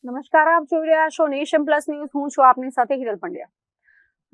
નમસ્કાર, આપ જોઈ રહ્યા છો નેશન પ્લસ ન્યૂઝ. હું છું આપની સાથે હિરલ પંડ્યા.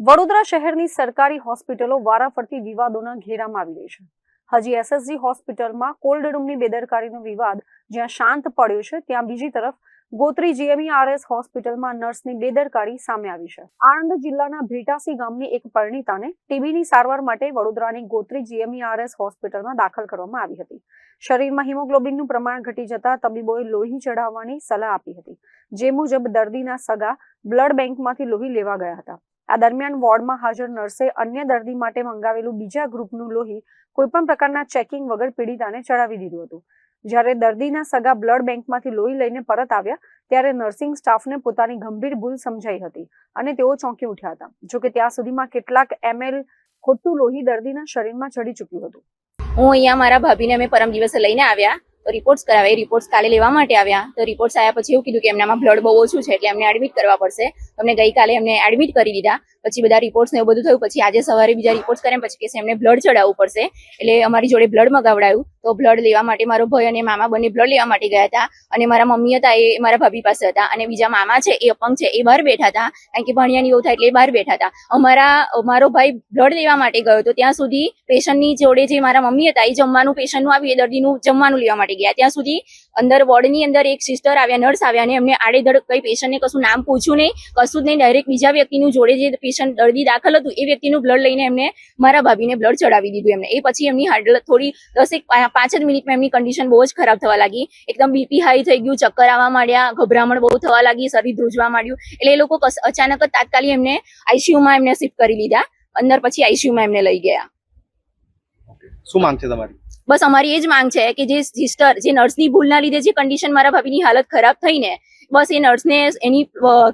વડોદરા શહેરની સરકારી હોસ્પિટલો વારાફરતી વિવાદોના ઘેરામાં આવી રહી છે. હજી એસએસજી હોસ્પિટલમાં કોલ્ડ રૂમની બેદરકારીનો વિવાદ જ્યાં શાંત પડ્યો છે, ત્યાં બીજી તરફ ગોત્રી જીએમઈઆરએસ હોસ્પિટલમાં નર્સની બેદરકારી સામે આવી છે. આણંદ જિલ્લાના ભેટાસી ગામની એક પરિણીતાને ટીબીની સારવાર માટે વડોદરાની ગોત્રી જીએમઈઆરએસ હોસ્પિટલમાં દાખલ કરવામાં આવી હતી. શરીરમાં હિમોગ્લોબિનનું પ્રમાણ ઘટી જતા તબીબોએ લોહી ચઢાવવાની સલાહ આપી હતી, જે મુજબ દર્દીના સગા બ્લડ બેંકમાંથી લોહી લેવા ગયા હતા. આ દરમિયાન વોર્ડમાં હાજર નર્સે અન્ય દર્દી માટે મંગાવેલું બીજા ગ્રુપનું લોહી કોઈપણ પ્રકારના ચેકિંગ વગર પીડિતાને ચડાવી દીધું હતું. જ્યારે દર્દીના સગા બ્લડ બેંકમાંથી લોહી લઈને પરત આવ્યા ત્યારે નર્સિંગ સ્ટાફને પોતાની ગંભીર ભૂલ સમજાઈ હતી અને તેઓ ચોંકી ઉઠ્યા હતા. જોકે ત્યાં સુધીમાં કેટલાક ml ખોટું લોહી દર્દીના શરીરમાં ચડી ચૂક્યું હતું. હું અહીંયા મારા ભાભીને અમે પરમ દિવસે લઈને આવ્યા તો રિપોર્ટ્સ કરાવ્યા. રિપોર્ટ્સ કાલે લેવા માટે આવ્યા તો રિપોર્ટ્સ આવ્યા પછી એવું કીધું કે એમનામાં બ્લડ બહુ ઓછું છે એટલે એમને એડમિટ કરવા પડશે. અમને ગઈકાલે એમને એડમિટ કરી દીધા. પછી બધા રિપોર્ટ્સ ને એવું બધું થયું. પછી આજે સવારે બીજા રિપોર્ટ્સ કર્યા પછી કે એમને બ્લડ ચડાવવું પડશે. એટલે અમારી જોડે બ્લડ મગાવડાયું. તો બ્લડ લેવા માટે મારો ભાઈ અને મામા બંને બ્લડ લેવા માટે ગયા હતા અને મારા મમ્મી હતા એ મારા ભાભી પાસે હતા અને બીજા મામા છે એ અપંગ છે એ બહાર બેઠા હતા કારણ કે ભણિયાની એવું થાય એટલે એ બહાર બેઠા હતા. મારો ભાઈ બ્લડ લેવા માટે ગયો તો ત્યાં સુધી પેશન્ટની જોડે જે મારા મમ્મી હતા એ જમવાનું પેશન્ટનું આવ્યું એ દર્દીનું જમવાનું લેવા માટે ગયા. ત્યાં સુધી અંદર વોર્ડની અંદર એક સિસ્ટર આવ્યા, નર્સ આવ્યા અને એમને આડેધડ કઈ પેશન્ટને કશું નામ પૂછ્યું નહીં, કશું જ નહીં. ડાયરેક્ટ બીજા વ્યક્તિનું જોડે જે પેશન્ટ દર્દી દાખલ હતું એ વ્યક્તિનું બ્લડ લઈને એમને મારા ભાભીને બ્લડ ચડાવી દીધું. એમને એ પછી એમની હાલત થોડી 5 જ મિનિટમાં એમની કન્ડિશન બહુ જ ખરાબ થવા લાગી. એકદમ બીપી હાઈ થઈ ગયું, ચક્કર આવવા માંડ્યા, ગભરામણ બહુ થવા લાગી, શરીર ધ્રુજવા માંડ્યું. એટલે એ લોકો અચાનક જ તાત્કાલિક એમને આઈસીયુમાં એમને શિફ્ટ કરી લીધા. અંદર પછી આઈસીયુમાં એમને લઈ ગયા. શું માંગ છે તમારી? બસ અમારી એ જ માંગ છે કે જે સિસ્ટર જે નર્સની ભૂલના લીધે જે કન્ડિશન મારા ભાભીની હાલત ખરાબ થઈને બસ એ નર્સને એની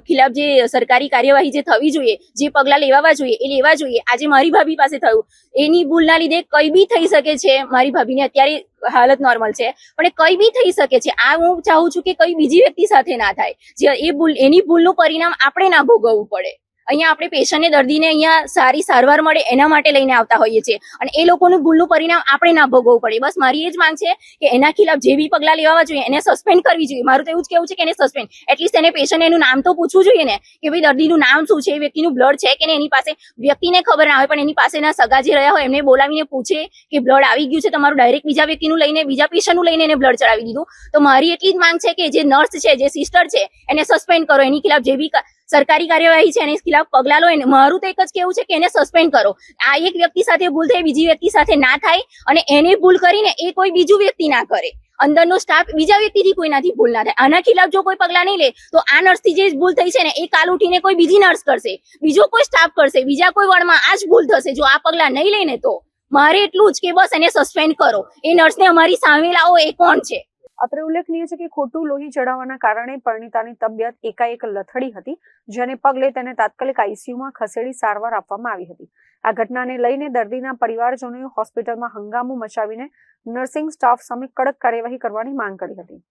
ખિલાફ જે સરકારી કાર્યવાહી જે થવી જોઈએ, જે પગલા લેવા જોઈએ એ લેવા જોઈએ. આજે મારી ભાભી પાસે થયું એની ભૂલના લીધે કઈ બી થઈ શકે છે. મારી ભાભીને અત્યારે હાલત નોર્મલ છે પણ કઈ બી થઈ શકે છે. આ હું ચાહું છું કે કઈ બીજી વ્યક્તિ સાથે ના થાય. જે એ ભૂલ એની ભૂલનું પરિણામ આપણે ના ભોગવવું પડે. અહીંયા આપણે પેશન્ટને દર્દીને અહીંયા સારી સારવાર મળે એના માટે લઈને આવતા હોઈએ છીએ અને એ લોકોનું ભૂલનું પરિણામ આપણે ના ભોગવવું પડે. બસ મારી એ જ માંગ છે કે એના ખિલાફ જે બી પગલા લેવા જોઈએ એને સસ્પેન્ડ કરવી જોઈએ. મારું તો એવું જ કેવું છે કે એને સસ્પેન્ડ, એટલીસ્ટ એને પેશન્ટ એનું નામ તો પૂછવું જોઈએ ને કે ભાઈ દર્દીનું નામ શું છે, એ વ્યક્તિનું બ્લડ છે કે નહીં. એની પાસે વ્યક્તિને ખબર ના હોય પણ એની પાસેના સગા જે રહ્યા હોય એમને બોલાવીને પૂછે કે બ્લડ આવી ગયું છે તમારું, ડાયરેક્ટ બીજા વ્યક્તિનું લઈને બીજા પેશન્ટનું લઈને એને બ્લડ ચડાવી દીધું. તો મારી એટલી જ માંગ છે કે જે નર્સ છે, જે સિસ્ટર છે એને સસ્પેન્ડ કરો. એની ખિલાફ જે બી સરકારી કાર્યવાહી છે એની ખિલાફ પગલા લો. મારું તો એક જ કેવું છે કે એને સસ્પેન્ડ કરો. આ એક વ્યક્તિ સાથે ભૂલ થઈ બીજી વ્યક્તિ સાથે ના થાય અને એને ભૂલ કરીને એ કોઈ બીજું વ્યક્તિ ના કરે. અંદરનો સ્ટાફ બીજા વ્યક્તિથી કોઈનાથી ભૂલ ના થાય. આના ખિલાફ જો કોઈ પગલા નહીં લે તો આ નર્સથી જે ભૂલ થઈ છે ને એ કાલ ઉઠીને કોઈ બીજી નર્સ કરશે, બીજો કોઈ સ્ટાફ કરશે, બીજા કોઈ વોર્ડમાં આ જ ભૂલ થશે જો આ પગલા નહીં લઈને. તો મારે એટલું જ કે બસ એને સસ્પેન્ડ કરો. એ નર્સને અમારી સામે લાવો. એ કોણ છે? અત્રે ઉલ્લેખનીય છે કે ખોટું લોહી ચડાવવાના કારણે પરિણીતાની તબિયત એકાએક લથડી હતી, જેને પગલે તેને તાત્કાલિક આઈસીયુમાં ખસેડી સારવાર આપવામાં આવી હતી. આ ઘટનાને લઈને દર્દીના પરિવારજનોએ હોસ્પિટલમાં હંગામો મચાવીને નર્સિંગ સ્ટાફ સામે કડક કાર્યવાહી કરવાની માંગ કરી હતી.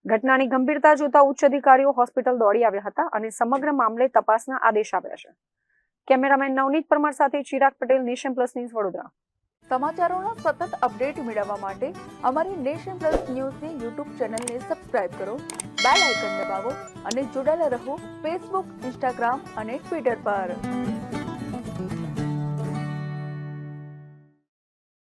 ઘટનાની ગંભીરતા જોતા ઉચ્ચ અધિકારીઓ હોસ્પિટલ દોડી આવ્યા હતા અને સમગ્ર મામલે તપાસના આદેશ આપ્યા છે. કેમેરામેન નવનીત પરમાર સાથે Chirag Patel, Nation Plus News, Vadodara. સમાચારોના સતત અપડેટ મેળવવા માટે અમારી નેશન પ્લસ ન્યૂઝની યુટ્યુબ ચેનલને સબસ્ક્રાઇબ કરો, બેલ આઇકન દબાવો અને જોડાયેલા રહો ફેસબુક, ઇન્સ્ટાગ્રામ અને ટ્વિટર પર.